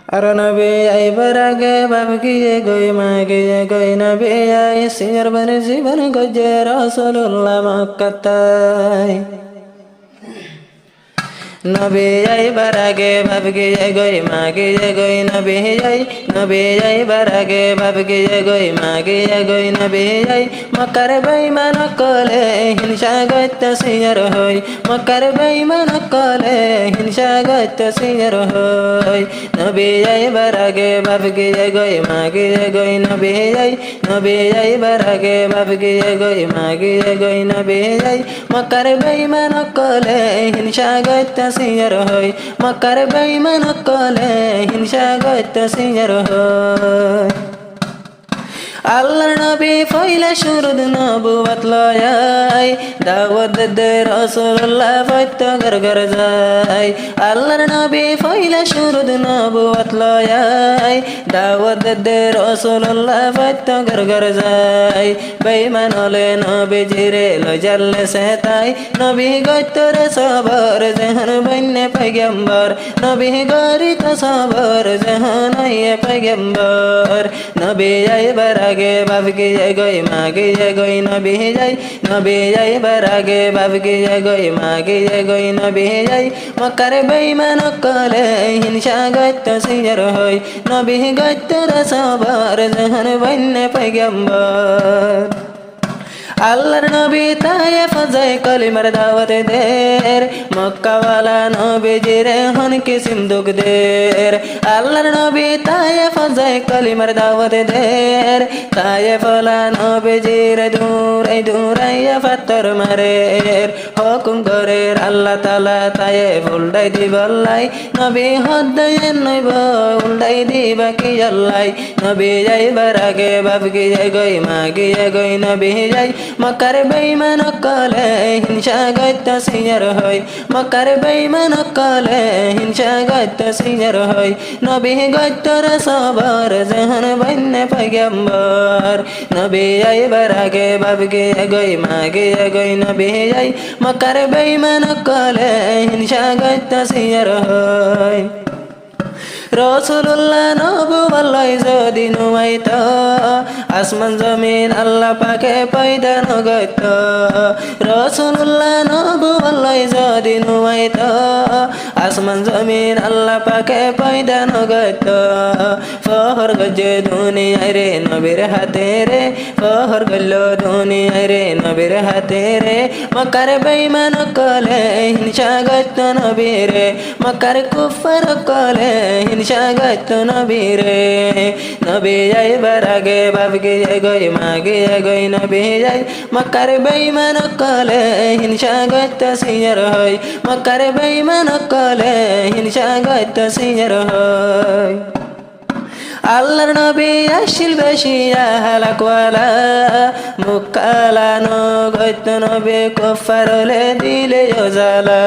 আর নবী আইবার আগে বাপ গিয়ে গই মা গিয়ে গই নবী আই সিংহর বনে জীবন গজে রাসূলুল্লাহ মক্কাতায় নবী আইবার আগে বাপ গিয়ে গই মা গিয়ে গই নবী আইবার আগে বাপ গিয়ে গই মা গিয়ে গই নবী আই মক্কার বেঈমান কলে হিংসা গত্য সিংহর হই মক্কার বেঈমান কলে হিংসা গত্য সিংহর হই নবী আইবার আগে বাপ গিয়ে গই মা গিয়ে গই নবী আইবার আগে বাপ গিয়ে গই মা গিয়ে গই নবী আই মক্কার বেঈমান কলে হিংসা গত্য সিংহর হই মক্কার বেঈমান কলে হিংসা গত্য সিংহর হই আল্লাহর নবী পয়লা শুরুদ নবুয়ত লয় দাওয়াত দে রাসূলুল্লাহ ফত ঘর ঘর যায় আল্লাহর নবী পয়লা শুরুদ নবুয়ত লয় দাওয়াত দে রাসূলুল্লাহ ফত ঘর ঘর যায় বেঈমান হলে নবীজিরে লজালে সেতাই নবী গতর সবর জাহান বন্নে পয়গম্বর নবী গরিত সবর জাহান আয়ে পয়গম্বর নবী আইবার আগে বাপ গিয়ে গই মা গিয়ে গই নবী আইবার আগে বাপ গিয়ে গই মা গিয়ে গই নবী আই মক্কার বেঈমান কলে হিংসা গত্য সিংহর হই নবী গত্তর সবর জাহান বন্নে পয়গম্বর আল্লাহর নবী তায়েফ যায় কলিমার দাওয়াত দের মক্কাওয়ালা নবীজিরে হন কি সিন্দুক দের আল্লাহর নবী তায়েফ যায় কলিমার দাওয়াত দের তায়েফওয়ালা নবীজিরে দূরাইয়া পাথর মারে হুকুম করে আল্লাহ তাআলা তায়েফ উল্টাই দিবল্লাই নবী হদায় নইব উল্টাই দিবা কি আল্লাহ নবী আইবার আগে বাপ গিয়ে গই মা গিয়ে গই নবী যাই মক্কার বেঈমান কলে হিংসা গত্য সিংহর হই মক্কার বেঈমান কলে হিংসা গত্য সিংহর হই নবী গত্তর সবর জাহান বন্নে পয়গম্বর নবী আইবার আগে বাপ গিয়ে গই মা গিয়ে গই নবী আই মক্কার বেঈমান কলে হিংসা গত্য সিংহর হই রাসূলুল্লাহ নবুয়ত যদি নুমাইত আসমান জমিন আল্লাহ পাকে পয়দা নগত রাসূলুল্লাহ নবুয়ত যদি নুমাইত আসমান জমিন আল্লাহ পাকে পয়দা নগত ফহর গজে দুনিয়ায় রে নবীর হাতে রে ফহর গল দুনিয়ায় রে নবীর হাতে রে মক্কার বেঈমান কলে হিংসা গত্য নবী রে মক্কার কুফার কলে হিংসা গত্য নবী রে নবী আইবার আগে বাপ গিয়ে গই মা গিয়ে গই নবী আই মক্কার বেঈমান কলে হিংসা গত্য সিংহর হই মক্কার বেঈমান কলে হিংসা গত্য সিংহর হই আল্লাহর নবী আসিল বেশিয়া হালাকওয়ালা মুকালানো গত্য নবী কুফারলে দিলে জালা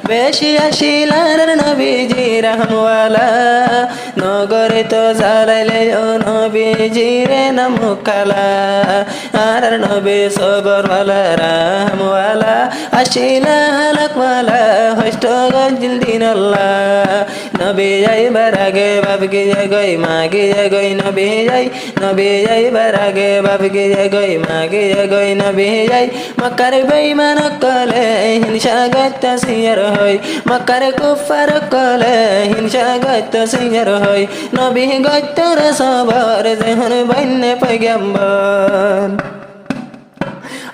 বেশি আসিলার নবীজি রহমওয়ালা নগরে তো জালাইলে ও নবীজিরে নমুকালা আর নবী সবরওয়ালা রহমওয়ালা আসিলা হালাকওয়ালা হষ্ট গজিল দিন আল্লাহ নবী আইবার আগে বাপ গিয়ে গই মা গিয়ে গই নবী আইবার আগে বাপ গিয়ে গই মা গিয়ে গই নবী আই মক্কার বেঈমান কলে হিংসা গত্য সিংহর হই মক্কার কুফার কলে হিংসা গত্য সিংহর হই নবী গত্তর সবর জাহান বন্নে পয়গম্বর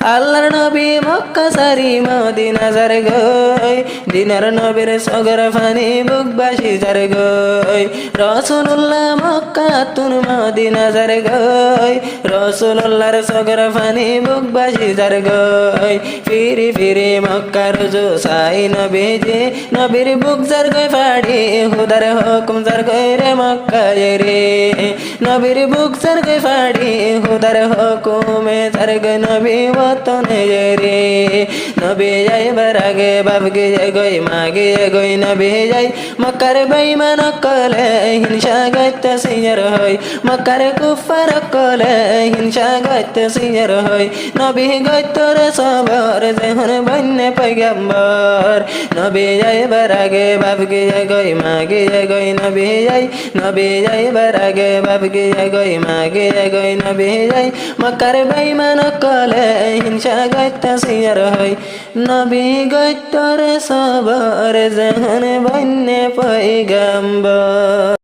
আল্লাহর নবী মক্কা সারি মদিনা যার গই দিনার নবীর সগর ফানি বুকবাসী যার গই রাসূলুল্লাহ মক্কা তুন মদিনা যার গই রাসূলুল্লাহর সগর ফানি বুকবাসী যার গই ফিরি ফিরি মক্কা রুজু সাই নবীজি নবীর বুক যার গই ফাড়ি হুদার হুকুম যার গই রে মক্কা রে নবীর বুক যার গই ফাড়ি হুদার হুকুমে যার গই নবী কত নেজেরে নবী যাইবার আগে বাপ গিয়ে গই মা গিয়ে গই নবী যাই মক্কার বেঈমান কলে হিংসা গাইতে সিয়ার হই মক্কার কুফার কলে হিংসা গাইতে সিয়ার হই নবী গাইতরে সবর যেহন বন্যে পয়গম্বর নবী যাইবার আগে বাপ গিয়ে গই মা গিয়ে গই নবী যাই নবী যাইবার আগে বাপ গিয়ে গই মা গিয়ে গই নবী যাই মক্কার বেঈমান কলে হিংসা গাইতে সিয়ার হই নবী গাইতরে সবর যেহন বন্যে পয়গম্বর